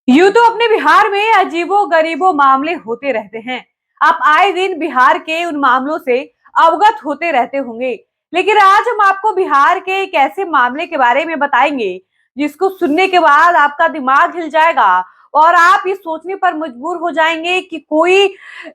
यूं तो अपने बिहार में अजीबो गरीबो मामले होते रहते हैं। आप आए दिन बिहार के उन मामलों से अवगत होते रहते होंगे। लेकिन आज हम आपको बिहार के एक ऐसे मामले के बारे में बताएंगे जिसको सुनने के बाद आपका दिमाग हिल जाएगा और आप ये सोचने पर मजबूर हो जाएंगे कि कोई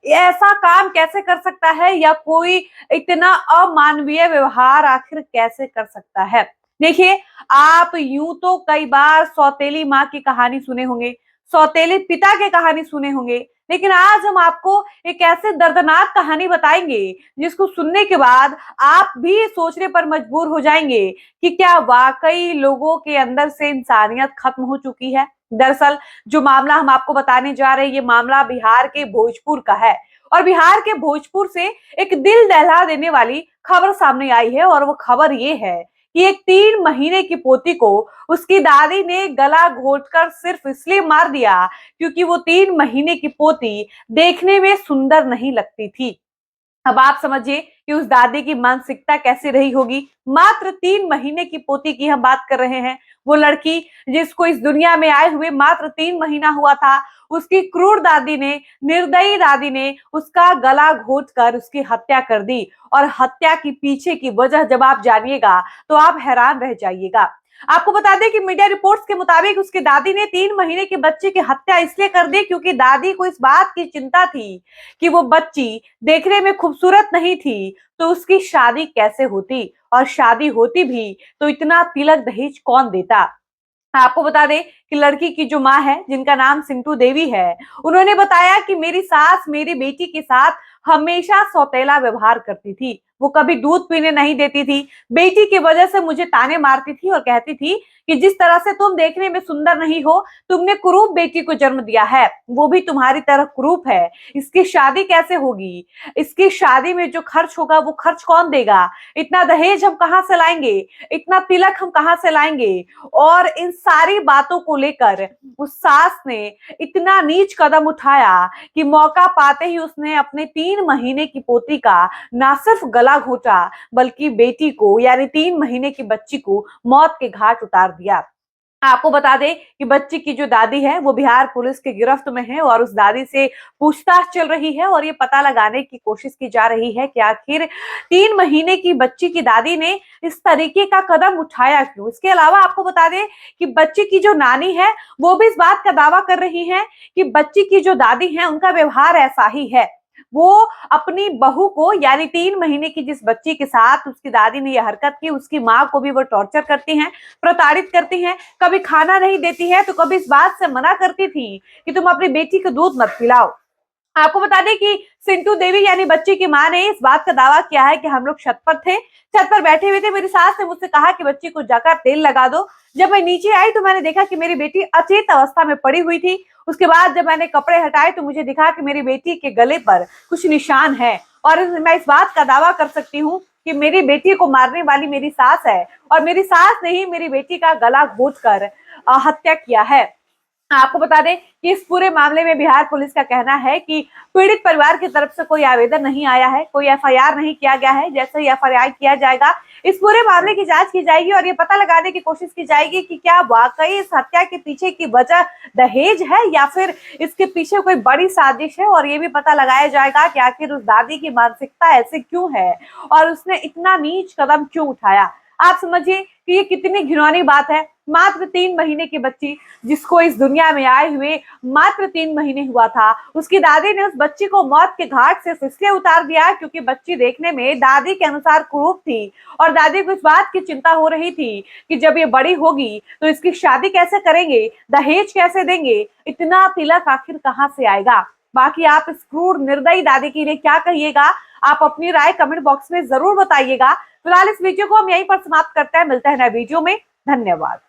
ऐसा काम कैसे कर सकता है या कोई इतना अमानवीय व्यवहार आखिर कैसे कर सकता है। देखिए, आप यूं तो कई बार सौतेली माँ की कहानी सुने होंगे, सौतेले पिता की कहानी सुने होंगे, लेकिन आज हम आपको एक ऐसे दर्दनाक कहानी बताएंगे जिसको सुनने के बाद आप भी सोचने पर मजबूर हो जाएंगे कि क्या वाकई लोगों के अंदर से इंसानियत खत्म हो चुकी है। दरअसल जो मामला हम आपको बताने जा रहे हैं, ये मामला बिहार के भोजपुर का है और बिहार के भोजपुर से एक दिल दहला देने वाली खबर सामने आई है और वो खबर ये है कि एक 3 महीने की पोती को उसकी दादी ने गला घोटकर सिर्फ इसलिए मार दिया क्योंकि वो 3 महीने की पोती देखने में सुंदर नहीं लगती थी। अब आप समझिए कि उस दादी की मानसिकता कैसी रही होगी। मात्र 3 महीने की पोती की हम बात कर रहे हैं। वो लड़की जिसको इस दुनिया में आए हुए मात्र 3 महीना हुआ था, उसकी क्रूर दादी ने, निर्दयी दादी ने उसका गला घोट कर उसकी हत्या कर दी। और हत्या की पीछे की वजह जब आप जानिएगा तो आप हैरान रह जाइएगा। आपको बता दें कि मीडिया रिपोर्ट्स के मुताबिक उसकी दादी ने 3 महीने के बच्चे की हत्या इसलिए कर दी क्योंकि दादी को इस बात की चिंता थी कि वो बच्ची देखने में खूबसूरत नहीं थी तो उसकी शादी कैसे होती, और शादी होती भी तो इतना तिलक दहेज कौन देता। आपको बता दें कि लड़की की जो माँ है, जिनका नाम सिंटू देवी है, उन्होंने बताया कि मेरी सास मेरी बेटी के साथ हमेशा सौतेला व्यवहार करती थी। वो कभी दूध पीने नहीं देती थी। बेटी की वजह से मुझे ताने मारती थी और कहती थी कि जिस तरह से तुम देखने में सुंदर नहीं हो, तुमने कुरूप बेटी को जन्म दिया है, वो भी तुम्हारी तरह कुरूप है। इसकी शादी कैसे होगी? इसकी शादी में जो खर्च होगा वो खर्च कौन देगा? इतना दहेज हम कहाँ से लाएंगे? इतना तिलक हम कहाँ से लाएंगे? और इन सारी बातों को लेकर उस सास ने इतना नीच कदम उठाया कि मौका पाते ही उसने अपने 3 महीने की पोती का ना सिर्फ गला घोटा बल्कि बेटी को यानी 3 महीने की बच्ची को मौत के घाट उतार दिया। आपको बता दें कि बच्ची की जो दादी है वो बिहार पुलिस की गिरफ्त में है और उस दादी से पूछताछ चल रही है और ये पता लगाने की कोशिश की जा रही है कि आखिर 3 महीने की बच्ची की दादी ने इस तरीके का कदम उठाया क्यों। इसके अलावा आपको बता दें कि बच्ची की जो नानी है वो भी इस बात का दावा कर रही है कि बच्ची की जो दादी है उनका व्यवहार ऐसा ही है। वो अपनी बहू को यानी 3 महीने की जिस बच्ची के साथ उसकी दादी ने यह हरकत की, उसकी माँ को भी वो टॉर्चर करती हैं, प्रताड़ित करती हैं। कभी खाना नहीं देती है तो कभी इस बात से मना करती थी कि तुम अपनी बेटी को दूध मत पिलाओ। आपको बता दें कि सिंटू देवी यानी बच्ची की मां ने इस बात का दावा किया है कि हम लोग छत पर थे, छत पर बैठे हुए थे, मेरी सास ने मुझसे कहा कि बच्ची को जाकर तेल लगा दो। जब मैं नीचे आई तो मैंने देखा कि मेरी बेटी अचेत अवस्था में पड़ी हुई थी। उसके बाद जब मैंने कपड़े हटाए तो मुझे दिखा कि मेरी बेटी के गले पर कुछ निशान है और मैं इस बात का दावा कर सकती हूँ कि मेरी बेटी को मारने वाली मेरी सास है और मेरी सास ने ही मेरी बेटी का गला घोट कर हत्या किया है। आपको बता दें कि इस पूरे मामले में बिहार पुलिस का कहना है कि पीड़ित परिवार की तरफ से कोई आवेदन नहीं आया है, कोई एफआईआर नहीं किया गया है। जैसे ही एफआईआर किया जाएगा इस पूरे मामले की जांच की जाएगी और ये पता लगाने की कोशिश की जाएगी कि क्या वाकई इस हत्या के पीछे की वजह दहेज है या फिर इसके पीछे कोई बड़ी साजिश है। और ये भी पता लगाया जाएगा कि आखिर उस दादी की मानसिकता ऐसे क्यों है और उसने इतना नीच कदम क्यों उठाया। आप समझिए कि ये कितनी घिनौनी बात है। मात्र 3 महीने की बच्ची जिसको इस दुनिया में आए हुए मात्र 3 महीने हुआ था, उसकी दादी ने उस बच्ची को मौत के घाट से इसलिए उतार दिया क्योंकि बच्ची देखने में दादी के अनुसार कुरूप थी और दादी को इस बात की चिंता हो रही थी कि जब ये बड़ी होगी तो इसकी शादी कैसे करेंगे, दहेज कैसे देंगे, इतना तिलक आखिर कहाँ से आएगा। बाकी आप इस क्रूर निर्दयी दादी के लिए क्या कहिएगा, आप अपनी राय कमेंट बॉक्स में जरूर बताइएगा। फिलहाल इस वीडियो को हम यहीं पर समाप्त करते हैं, मिलते हैं नए वीडियो में। धन्यवाद।